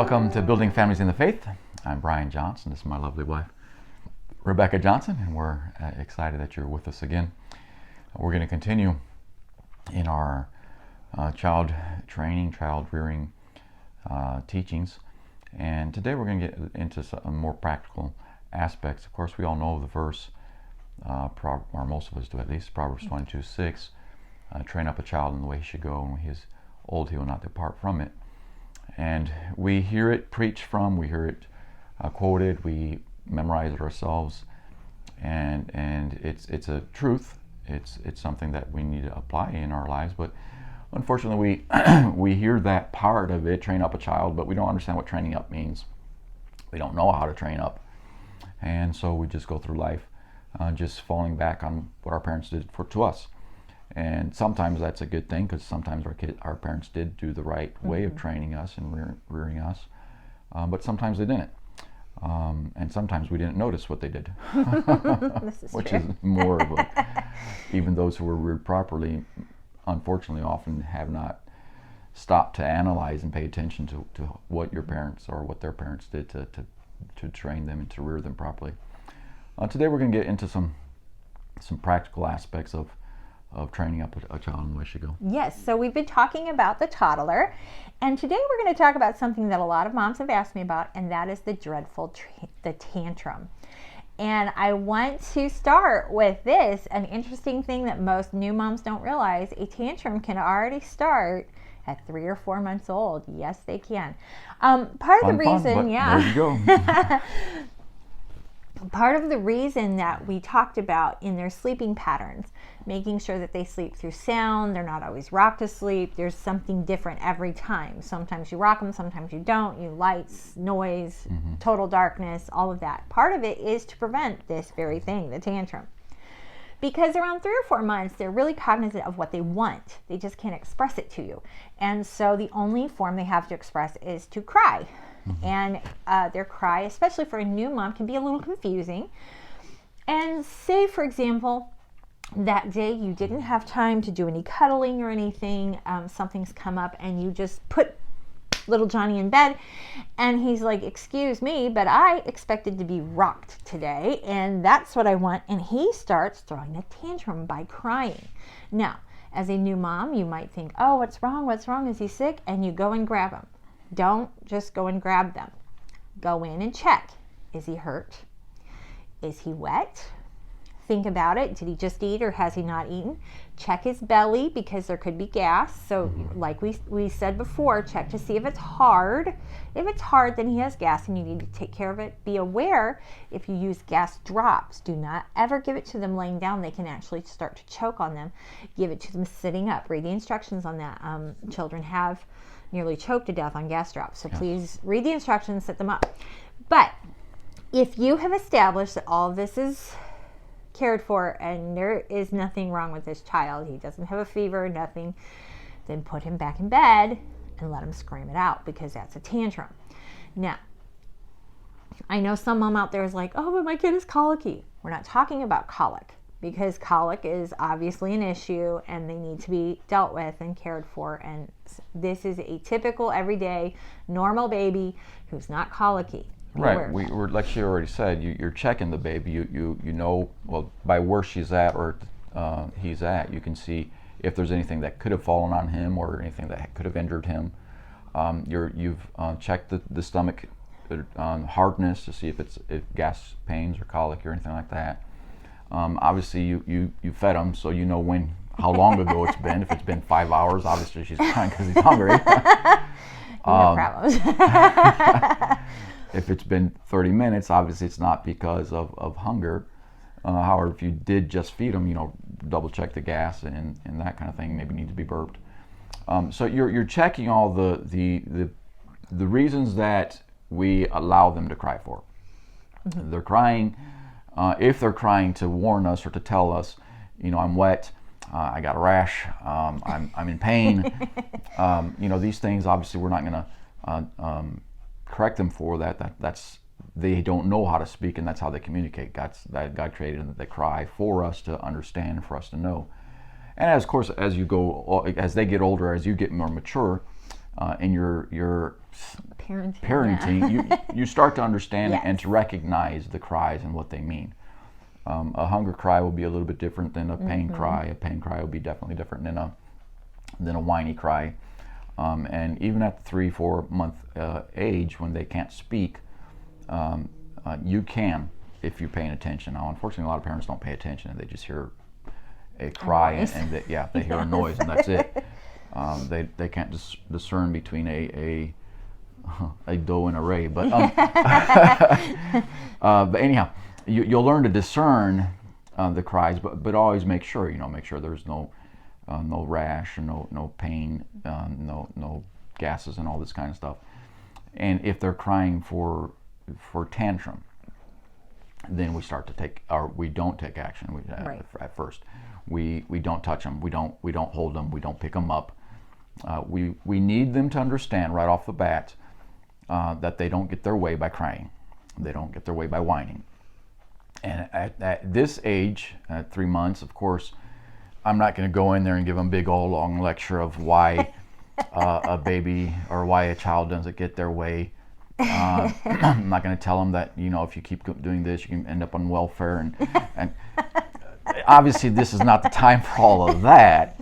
Welcome to Building Families in the Faith. I'm Brian Johnson. This is my lovely wife, Rebecca Johnson, and we're excited that you're with us again. We're going to continue in our child training, child rearing teachings, and today we're going to get into some more practical aspects. Of course, we all know the verse, or most of us do at least, Proverbs 22:6. Train up a child in the way he should go, and when he is old, he will not depart from it. And we hear it preached from, we hear it quoted, we memorize it ourselves, and it's a truth. It's something that we need to apply in our lives. But unfortunately, we hear that part of it, train up a child, but we don't understand what training up means. We don't know how to train up, and so we just go through life just falling back on what our parents did to us. And sometimes that's a good thing, because sometimes our parents did do the right way of training us and rearing us, but sometimes they didn't. And sometimes we didn't notice what they did, which is more of even those who were reared properly, unfortunately, often have not stopped to analyze and pay attention to what your parents or what their parents did to train them and to rear them properly. Today we're going to get into some practical aspects of training up a child in the way she go. Yes, so we've been talking about the toddler, and today we're going to talk about something that a lot of moms have asked me about, and that is the dreadful the tantrum. And I want to start with this, an interesting thing that most new moms don't realize: a tantrum can already start at 3 or 4 months old. Yes, they can. Part of the reason, there you go. Part of the reason that we talked about in their sleeping patterns, making sure that they sleep through sound, they're not always rocked to sleep, there's something different every time. Sometimes you rock them, sometimes you don't, you lights, noise, total darkness, all of that. Part of it is to prevent this very thing, the tantrum. Because around 3 or 4 months, they're really cognizant of what they want. They just can't express it to you. And so the only form they have to express is to cry. And their cry, especially for a new mom, can be a little confusing. And say, for example, that day you didn't have time to do any cuddling or anything, something's come up and you just put little Johnny in bed, and he's like, excuse me, but I expected to be rocked today, and that's what I want. And he starts throwing a tantrum by crying. Now, as a new mom, you might think, oh, what's wrong? What's wrong? Is he sick? And you go and grab him. Don't just go and grab them. Go in and check. Is he hurt? Is he wet? Think about it. Did he just eat or has he not eaten? Check his belly, because there could be gas. So like we said before, check to see if it's hard. If it's hard, then he has gas and you need to take care of it. Be aware if you use gas drops. Do not ever give it to them laying down. They can actually start to choke on them. Give it to them sitting up. Read the instructions on that. Children have nearly choked to death on gas drops. So please read the instructions, set them up. But if you have established that all of this is cared for and there is nothing wrong with this child, he doesn't have a fever, nothing, then put him back in bed and let him scream it out, because that's a tantrum. Now, I know some mom out there is like, oh, but my kid is colicky. We're not talking about colic, because colic is obviously an issue and they need to be dealt with and cared for. And this is a typical, everyday, normal baby who's not colicky. Right. We're like she already said, you're checking the baby. You know, well, by where she's at or he's at, you can see if there's anything that could have fallen on him or anything that could have injured him. You've checked the stomach hardness to see if gas pains or colic or anything like that. Obviously, you fed him, so you know how long ago it's been. If it's been 5 hours, obviously she's crying because he's hungry. No problems. If it's been 30 minutes, obviously it's not because of hunger. However, if you did just feed him, double check the gas and that kind of thing. Maybe need to be burped. So you're checking all the reasons that we allow them to cry for. They're crying. If they're crying to warn us or to tell us, I'm wet, I got a rash, I'm in pain. These things, obviously we're not going to correct them for that. That's they don't know how to speak, and that's how they communicate. God created them. They cry for us to understand and for us to know. And of course, as they get older, as you get more mature, in your Parenting. you start to understand Yes. and to recognize the cries and what they mean. A hunger cry will be a little bit different than a pain cry. A pain cry will be definitely different than a whiny cry. And even at the 3-4 month age, when they can't speak, you can, if you're paying attention. Now, unfortunately, a lot of parents don't pay attention, and they just hear a cry, and they hear a noise, and that's it. They can't discern between a doe and a ray. But but anyhow, you'll learn to discern the cries, but always make sure there's no rash or no pain, no gases and all this kind of stuff. And if they're crying for tantrum, then we start to we don't take action. Right. At first, we don't touch them. We don't hold them. We don't pick them up. We need them to understand right off the bat that they don't get their way by crying. They don't get their way by whining. And at this age, at 3 months, of course, I'm not going to go in there and give them a big old long lecture of why a baby or why a child doesn't get their way. I'm not going to tell them that if you keep doing this, you can end up on welfare, and obviously this is not the time for all of that.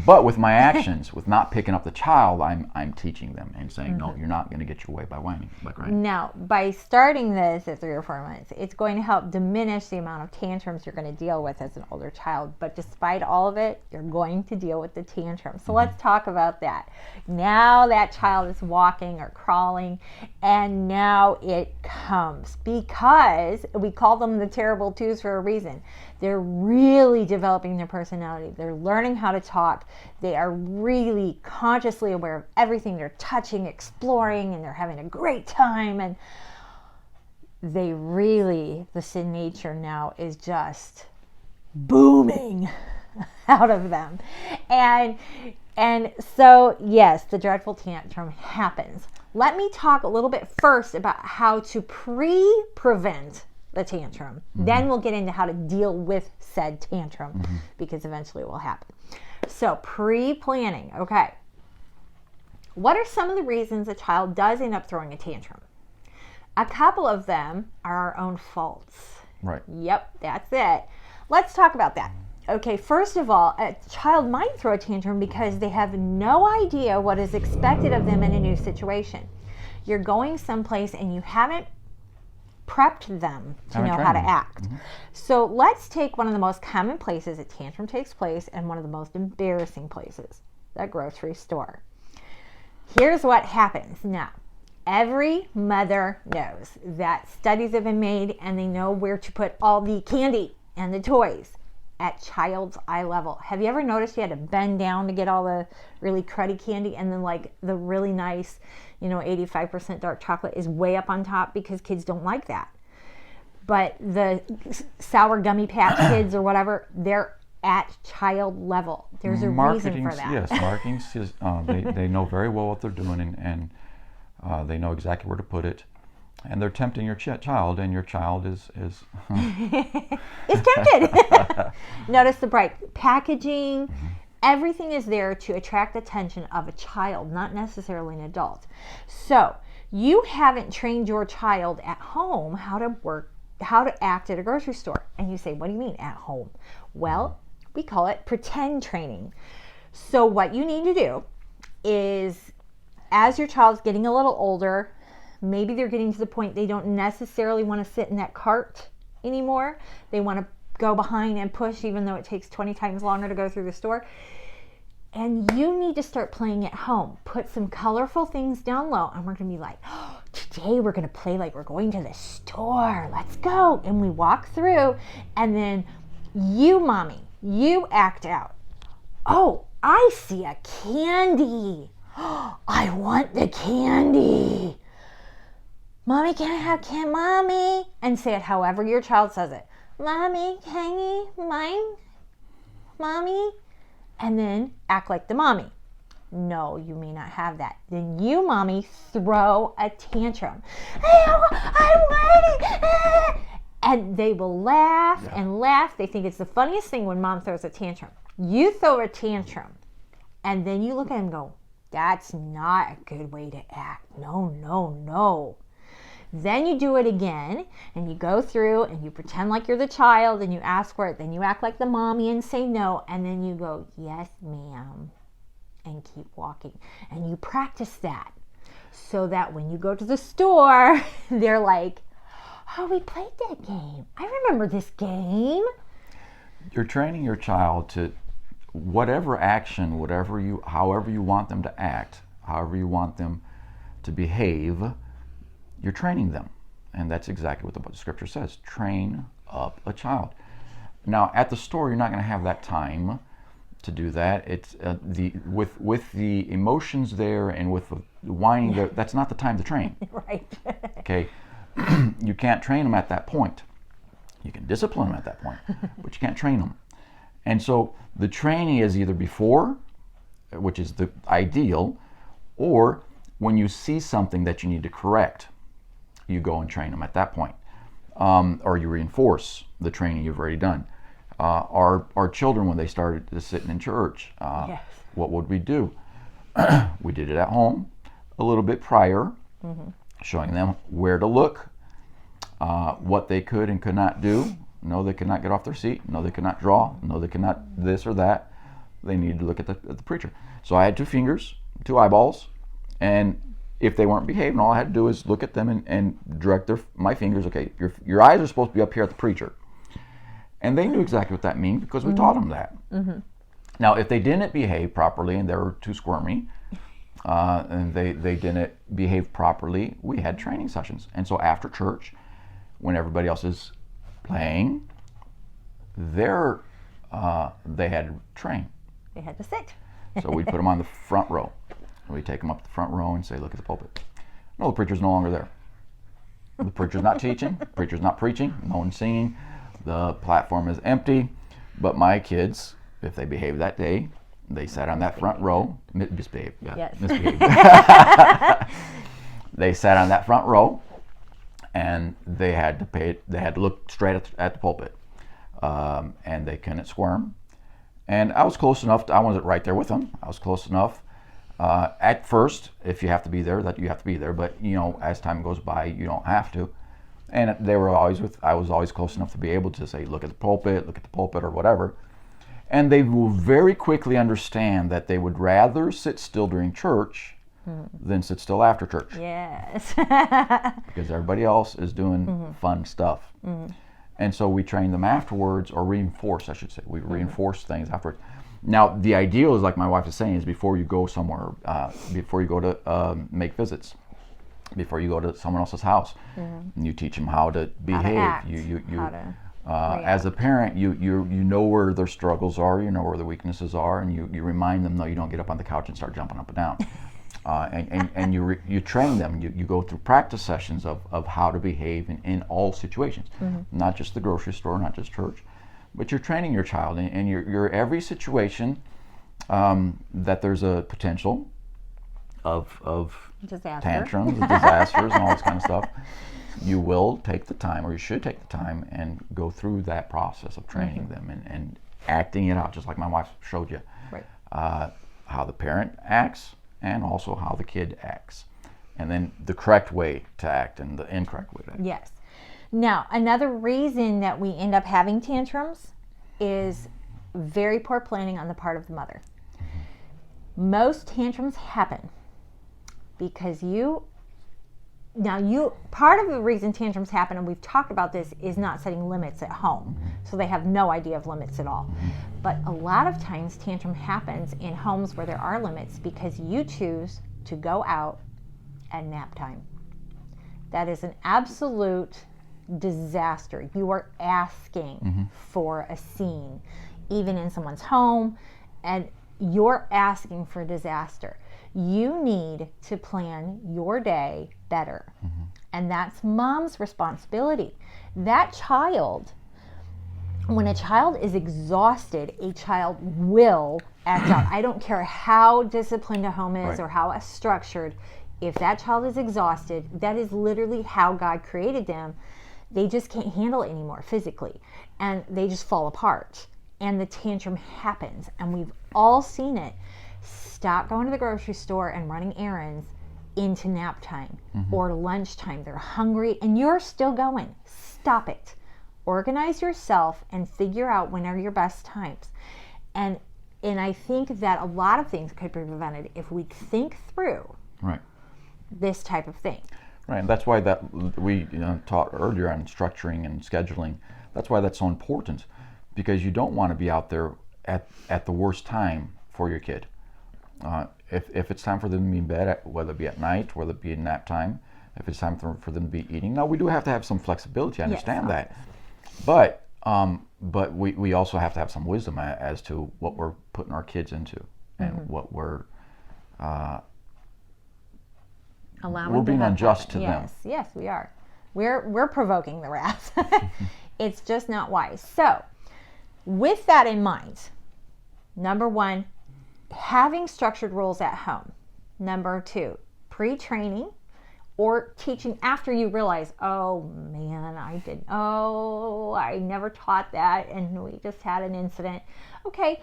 But with my actions, with not picking up the child, I'm teaching them and saying, no, you're not going to get your way by whining, by crying. Now, by starting this at 3 or 4 months, it's going to help diminish the amount of tantrums you're going to deal with as an older child. But despite all of it, you're going to deal with the tantrums. So let's talk about that. Now that child is walking or crawling, and now it comes, because we call them the terrible twos for a reason. They're really developing their personality. They're learning how to talk. They are really consciously aware of everything they're touching, exploring, and they're having a great time. And the sin nature now is just booming out of them. And so, yes, the dreadful tantrum happens. Let me talk a little bit first about how to prevent the tantrum. Then we'll get into how to deal with said tantrum, because eventually it will happen. So pre-planning, okay. What are some of the reasons a child does end up throwing a tantrum? A couple of them are our own faults. Right. Yep, that's it. Let's talk about that. Okay, first of all, a child might throw a tantrum because they have no idea what is expected of them in a new situation. You're going someplace and you haven't prepped them to know how to act. So let's take one of the most common places a tantrum takes place and one of the most embarrassing places, the grocery store. Here's what happens. Now, every mother knows that studies have been made and they know where to put all the candy and the toys at child's eye level. Have you ever noticed you had to bend down to get all the really cruddy candy, and then like the really nice 85% dark chocolate is way up on top because kids don't like that. But the sour gummy patch kids or whatever, they're at child level. There's a reason for that. Yes, marketing is, they know very well what they're doing, and they know exactly where to put it. And they're tempting your child, and your child is It's tempted. Notice the bright packaging. Everything is there to attract attention of a child, not necessarily an adult. So you haven't trained your child at home how to act at a grocery store. And you say, what do you mean at home? Well, we call it pretend training. So what you need to do is, as your child's getting a little older, maybe they're getting to the point they don't necessarily want to sit in that cart anymore. They want to go behind and push, even though it takes 20 times longer to go through the store. And you need to start playing at home. Put some colorful things down low, and we're going to be like, oh, today we're going to play like we're going to the store. Let's go. And we walk through, and then you, mommy, you act out. Oh, I see a candy. I want the candy. Mommy, can I have candy? Mommy. And say it however your child says it. Mommy, can you mine? Mommy? And then act like the mommy. No, you may not have that. Then you, mommy, throw a tantrum. I want it. And they will laugh and laugh. They think it's the funniest thing when mom throws a tantrum. You throw a tantrum, and then you look at them and go, That's not a good way to act. No, no, no. Then you do it again, and you go through and you pretend like you're the child and you ask for it. Then you act like the mommy and say no, and then you go, yes, ma'am, and keep walking. And you practice that so that when you go to the store, they're like, oh, we played that game. I remember this game. You're training your child to whatever action, however you want them to act, however you want them to behave, you're training them. And that's exactly what the scripture says. Train up a child. Now, at the store, you're not going to have that time to do that. It's with the emotions there and with the whining there, that's not the time to train. Right. Okay? You can't train them at that point. You can discipline them at that point, but you can't train them. And so the training is either before, which is the ideal, or when you see something that you need to correct, you go and train them at that point. Or you reinforce the training you've already done. Our children, when they started sitting in church, Yes. what would we do? We did it at home a little bit prior, showing them where to look, what they could and could not do. No, they could not get off their seat. No, they could not draw. No, they could not this or that. They needed to look at the preacher. So I had 2 fingers, 2 eyeballs, and if they weren't behaving, all I had to do is look at them and direct my fingers. Okay, your eyes are supposed to be up here at the preacher. And they knew exactly what that means because we taught them that. Mm-hmm. Now, if they didn't behave properly and they were too squirmy, and they didn't behave properly, we had training sessions. And so after church, when everybody else is playing, they had to train. They had to sit. So we'd put them on the front row. We'd take them up to the front row and say, look at the pulpit. No, the preacher's no longer there. The preacher's not teaching. The preacher's not preaching. No one's singing. The platform is empty. But my kids, if they behaved that day, they sat on that front row. Misbehaved. Yeah, yes. Misbehaved. They sat on that front row, and they had to look straight at the pulpit, and they couldn't squirm. And I was close enough. I wasn't right there with them. I was close enough. At first, if you have to be there, that you have to be there. But as time goes by, you don't have to. And I was always close enough to be able to say, look at the pulpit, or whatever. And they will very quickly understand that they would rather sit still during church than sit still after church. Yes. Because everybody else is doing fun stuff. And so we train them afterwards, or reinforce, I should say. We reinforce things afterwards. Now, the ideal is, like my wife is saying, is before you go somewhere, before you go to make visits, before you go to someone else's house, you teach them how to behave. How to as a parent, you know where their struggles are, you know where their weaknesses are, and you remind them, no, you don't get up on the couch and start jumping up and down. And you train them. You go through practice sessions of how to behave in all situations, not just the grocery store, not just church, but you're training your child, and you're every situation that there's a potential of tantrums, disasters, and all this kind of stuff. You will take the time, or you should take the time, and go through that process of training them and acting it out, just like my wife showed you. Right. How the parent acts, and also how the kid acts, and then the correct way to act and the incorrect way to act. Yes. Now, another reason that we end up having tantrums is very poor planning on the part of the mother. Most tantrums happen because part of the reason tantrums happen, and we've talked about this, is not setting limits at home. So they have no idea of limits at all. But a lot of times tantrum happens in homes where there are limits because you choose to go out at nap time. That is an absolute disaster. You are asking for a scene, even in someone's home, and you're asking for disaster. You need to plan your day better. And that's mom's responsibility. That child, when a child is exhausted, a child will act out. I don't care how disciplined a home is or how structured. If that child is exhausted, that is literally how God created them. They just can't handle it anymore physically, and they just fall apart, and the tantrum happens, and we've all seen it. Stop going to the grocery store and running errands into nap time or lunchtime. They're hungry and you're still going. Stop it. Organize yourself and figure out when are your best times. And I think that a lot of things could be prevented if we think through this type of thing. Right, and that's why that we taught earlier on structuring and scheduling. That's why that's so important, because you don't want to be out there at the worst time for your kid. If it's time for them to be in bed, whether it be at night, whether it be in nap time, if it's time for them to be eating. Now, we do have to have some flexibility, I understand that. But we also have to have some wisdom as to what we're putting our kids into and what we're being unjust to them. Yes, we are. We're provoking the wrath. It's just not wise. So, with that in mind, number one, having structured rules at home. Number two, pre-training or teaching after you realize, oh man, I never taught that and we just had an incident. Okay,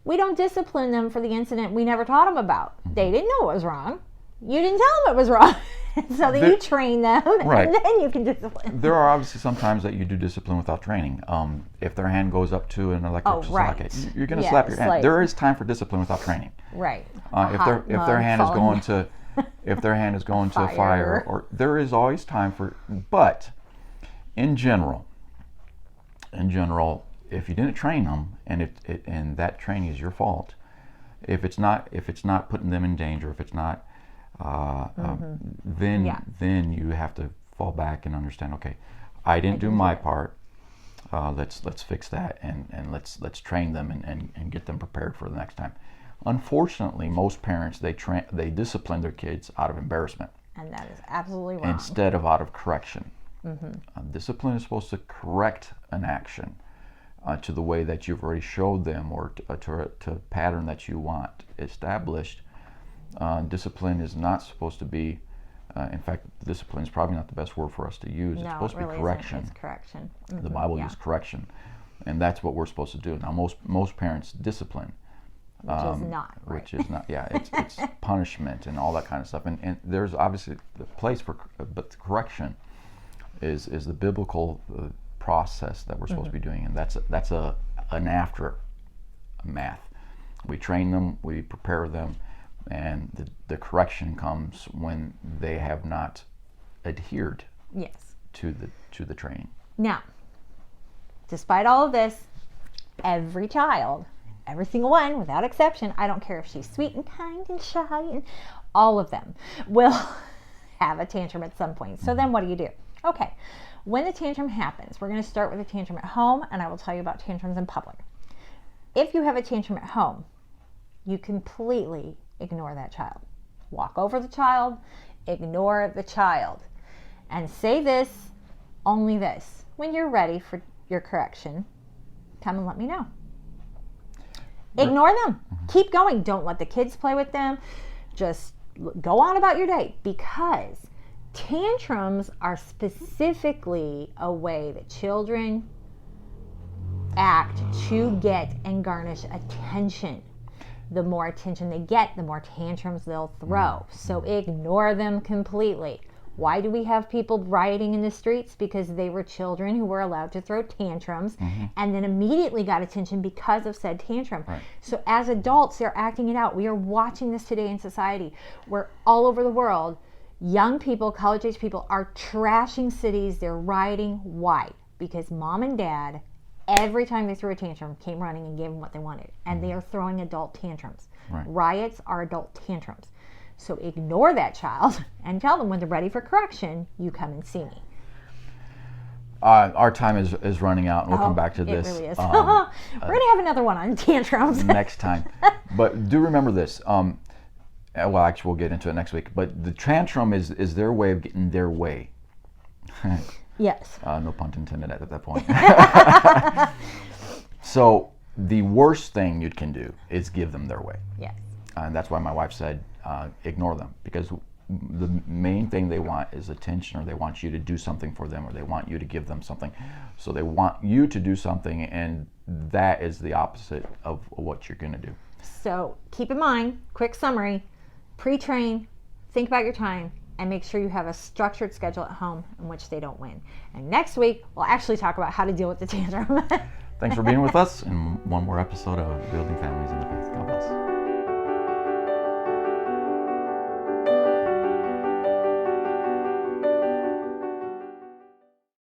we don't discipline them for the incident we never taught them about. They didn't know it was wrong. You didn't tell them it was wrong. So then you train them, and then you can discipline. There are obviously some times that you do discipline without training. If their hand goes up to an electric socket, you're going to slap your hand. There is time for discipline without training. Right. If their hand is going to a fire, or there is always time for. But in general, if you didn't train them, and that training is your fault, if it's not putting them in danger, if it's not. Then you have to fall back and understand. Okay, I didn't do my part. Let's fix that and let's train them and get them prepared for the next time. Unfortunately, most parents they discipline their kids out of embarrassment, and that is absolutely wrong. Instead of out of correction. Discipline is supposed to correct an action to the way that you've already showed them, or to a pattern that you want established. Discipline is not supposed to be, in fact, discipline is probably not the best word for us to use. It's supposed to be correction. It's correction. The Bible uses correction, and that's what we're supposed to do. Now, most parents discipline, which is not. It's punishment and all that kind of stuff. And there's obviously the place for, but the correction is the biblical process that we're supposed to be doing, and that's an aftermath. We train them, we prepare them. And the correction comes when they have not adhered to the training. Now, despite all of this, every child, every single one, without exception, I don't care if she's sweet and kind and shy, and all of them will have a tantrum at some point. So then what do? Okay, when the tantrum happens, we're going to start with a tantrum at home, and I will tell you about tantrums in public. If you have a tantrum at home, you completely ignore that child. Walk over the child, ignore the child, and say only this. When you're ready for your correction, come and let me know. Ignore them. Keep going. Don't let the kids play with them. Just go on about your day, because tantrums are specifically a way that children act to get and garnish attention. The more attention they get, the more tantrums they'll throw. So ignore them completely. Why do we have people rioting in the streets? Because they were children who were allowed to throw tantrums and then immediately got attention because of said tantrum. Right. So as adults, they're acting it out. We are watching this today in society, where all over the world, young people, college-age people, are trashing cities. They're rioting. Why? Because mom and dad, every time they threw a tantrum, came running and gave them what they wanted. And they are throwing adult tantrums. Right. Riots are adult tantrums. So ignore that child and tell them when they're ready for correction, you come and see me. Our time is running out, and we'll come back to this. It really is. We're going to have another one on tantrums. Next time. But do remember this. Well, actually, we'll get into it next week. But the tantrum is their way of getting their way. Yes. No pun intended at that point. So the worst thing you can do is give them their way. Yes. And that's why my wife said, ignore them, because the main thing they want is attention, or they want you to do something for them, or they want you to give them something. So they want you to do something, and that is the opposite of what you're going to do. So keep in mind, quick summary, pre-train, think about your time, and make sure you have a structured schedule at home in which they don't win. And next week, we'll actually talk about how to deal with the tantrum. Thanks for being with us in one more episode of Building Families in the Faith. God bless.